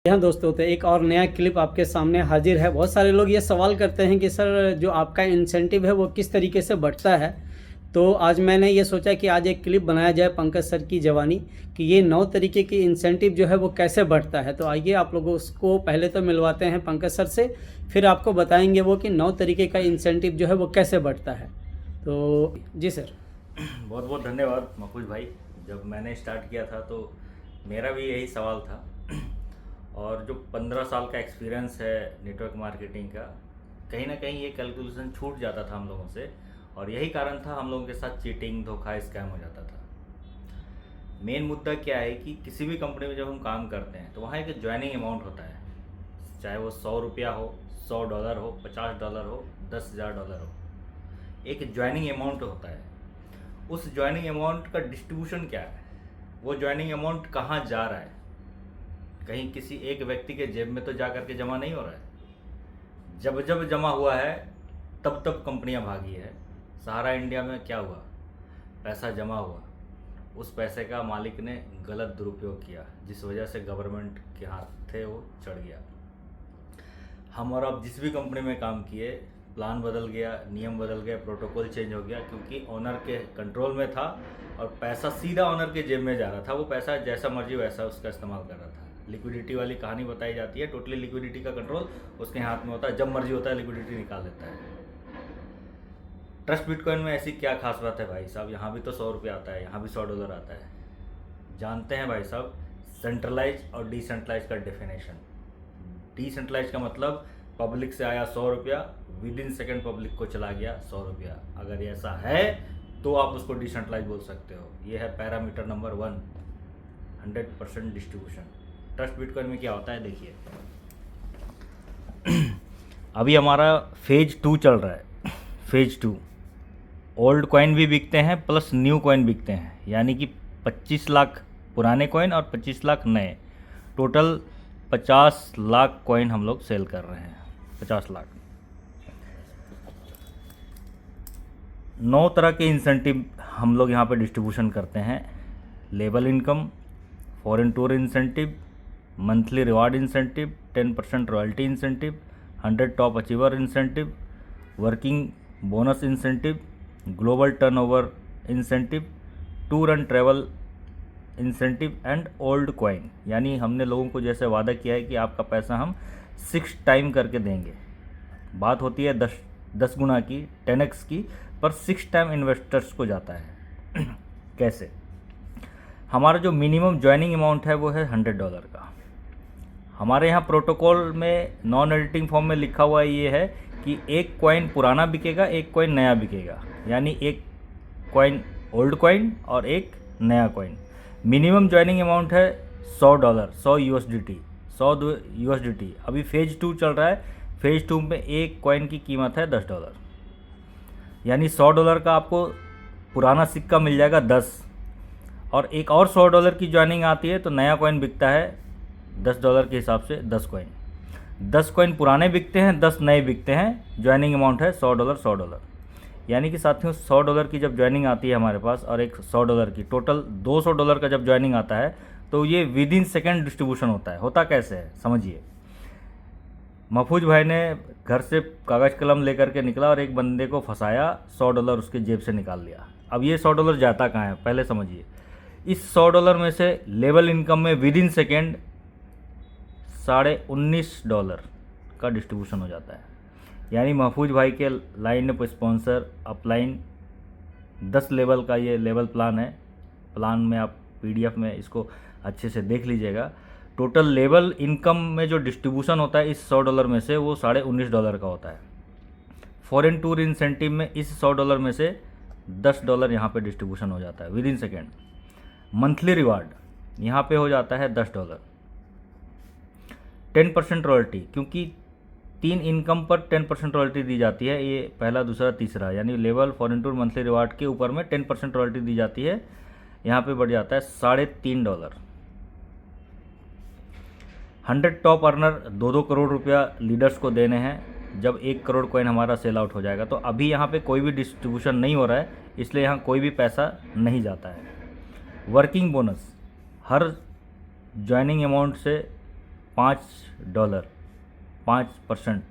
यहाँ दोस्तों तो एक और नया क्लिप आपके सामने हाजिर है। बहुत सारे लोग ये सवाल करते हैं कि सर जो आपका इंसेंटिव है वो किस तरीके से बढ़ता है। तो आज मैंने ये सोचा कि आज एक क्लिप बनाया जाए पंकज सर की जवानी कि ये 9 तरीके की इंसेंटिव जो है वो कैसे बढ़ता है। तो आइए आप लोगों उसको पहले तो मिलवाते हैं पंकज सर से, फिर आपको बताएंगे वो कि 9 तरीके का इंसेंटिव जो है वो कैसे बढ़ता है। तो जी सर। बहुत बहुत धन्यवाद मफूज भाई। जब मैंने स्टार्ट किया था तो मेरा भी यही सवाल था और जो 15 साल का एक्सपीरियंस है नेटवर्क मार्केटिंग का, कहीं ना कहीं ये कैलकुलेशन छूट जाता था हम लोगों से और यही कारण था हम लोगों के साथ चीटिंग, धोखा, स्कैम हो जाता था। मेन मुद्दा क्या है कि किसी भी कंपनी में जब हम काम करते हैं तो वहाँ एक ज्वाइनिंग अमाउंट होता है, चाहे वो 100 रुपया हो, $100 हो, $50 हो, $10,000 हो, एक ज्वाइनिंग अमाउंट होता है। उस ज्वाइनिंग अमाउंट का डिस्ट्रीब्यूशन क्या है, वो ज्वाइनिंग अमाउंट कहाँ जा रहा है? कहीं किसी एक व्यक्ति के जेब में तो जा करके जमा नहीं हो रहा है। जब जब जमा हुआ है तब तब कंपनियां भागी है। सहारा इंडिया में क्या हुआ, पैसा जमा हुआ, उस पैसे का मालिक ने गलत दुरुपयोग किया जिस वजह से गवर्नमेंट के हाथ थे वो चढ़ गया। हम और आप जिस भी कंपनी में काम किए, प्लान बदल गया, नियम बदल गया, प्रोटोकॉल चेंज हो गया क्योंकि ओनर के कंट्रोल में था और पैसा सीधा ओनर के जेब में जा रहा था। वो पैसा जैसा मर्जी वैसा उसका इस्तेमाल कर रहा था। लिक्विडिटी वाली कहानी बताई जाती है, टोटली लिक्विडिटी का कंट्रोल उसके हाथ में होता है, जब मर्जी होता है लिक्विडिटी निकाल देता है। ट्रस्ट बिटकॉइन में ऐसी क्या खास बात है भाई साहब? यहाँ भी तो 100 रुपया आता है, यहाँ भी $100 आता है। जानते हैं भाई साहब सेंट्रलाइज और डिसेंट्रलाइज का डेफिनेशन? डिसेंट्रलाइज का मतलब पब्लिक से आया 100 रुपया, विद इन सेकेंड पब्लिक को चला गया 100 रुपया। अगर ऐसा है तो आप उसको डिसेंट्रलाइज बोल सकते हो। ये है parameter number 1, 100% distribution. Trust bitcoin में क्या होता है देखिए, अभी हमारा फेज 2 चल रहा है। फेज 2 ओल्ड कॉइन भी बिकते हैं प्लस न्यू कॉइन बिकते हैं, यानी कि 25 लाख पुराने कॉइन और 25 लाख नए, टोटल 50 लाख कॉइन हम लोग सेल कर रहे हैं। 50 लाख। 9 तरह के इंसेंटिव हम लोग यहाँ पे डिस्ट्रीब्यूशन करते हैं। Label income, foreign tour incentive, monthly reward incentive, 10% royalty incentive, 100 top achiever incentive, working bonus incentive, global turnover incentive, tour and travel incentive and old coin. यानी हमने लोगों को जैसे वादा किया है कि आपका पैसा हम 6 टाइम करके देंगे। बात होती है 10 गुना की, 10x की, पर 6 टाइम इन्वेस्टर्स को जाता है। कैसे? हमारा जो मिनिमम ज्वाइनिंग अमाउंट है वो है $100 का। हमारे यहाँ प्रोटोकॉल में नॉन एडिटिंग फॉर्म में लिखा हुआ ये है कि एक कॉइन पुराना बिकेगा, एक कॉइन नया बिकेगा, यानी एक कॉइन ओल्ड कॉइन और एक नया कॉइन। मिनिमम ज्वाइनिंग अमाउंट है $100, 100 USDT, 100 USDT। अभी फेज 2 चल रहा है। फेज 2 में एक कॉइन की कीमत है $10, यानी $100 का आपको पुराना सिक्का मिल जाएगा 10, और एक और $100 की ज्वाइनिंग आती है तो नया कॉइन बिकता है $10 के हिसाब से 10 कॉइन। 10 कॉइन पुराने बिकते हैं, 10 नए बिकते हैं। ज्वाइनिंग अमाउंट है $100, $100। यानी कि साथियों $100 की जब ज्वाइनिंग आती है हमारे पास और एक $100 की, टोटल $200 का जब ज्वाइनिंग आता है तो ये विद इन सेकेंड डिस्ट्रीब्यूशन होता है। होता कैसे है समझिए। महफूज भाई ने घर से कागज़ कलम लेकर के निकला और एक बंदे को फंसाया, $100 उसके जेब से निकाल लिया। अब ये $100 जाता कहाँ है पहले समझिए। इस $100 में से लेवल इनकम में विद इन सेकेंड $19.5 का डिस्ट्रीब्यूशन हो जाता है। यानी महफूज भाई के लाइन पे स्पॉन्सर अपलाइन 10 लेवल का ये लेवल प्लान है। प्लान में आप PDF में इसको अच्छे से देख लीजिएगा। टोटल लेवल इनकम में जो डिस्ट्रीब्यूशन होता है इस $100 में से वो $19.5 का होता है। फॉरेन टूर इंसेंटिव में इस $100 में से $10 यहाँ पे डिस्ट्रीब्यूशन हो जाता है with in second. Monthly reward यहाँ पे हो जाता है $10। 10% रॉयल्टी, क्योंकि 3 इनकम पर 10% रॉयल्टी दी जाती है, ये पहला, दूसरा, तीसरा, यानी level, foreign tour, monthly reward के ऊपर में 10% रॉयल्टी दी जाती है। यहाँ पे बढ़ जाता है $3.5। 100 टॉप अर्नर, 2-2 करोड़ रुपया लीडर्स को देने हैं जब 1 करोड़ कॉइन हमारा सेल आउट हो जाएगा। तो अभी यहाँ पे कोई भी डिस्ट्रीब्यूशन नहीं हो रहा है, इसलिए यहाँ कोई भी पैसा नहीं जाता है। वर्किंग बोनस, हर ज्वाइनिंग अमाउंट से $5 5%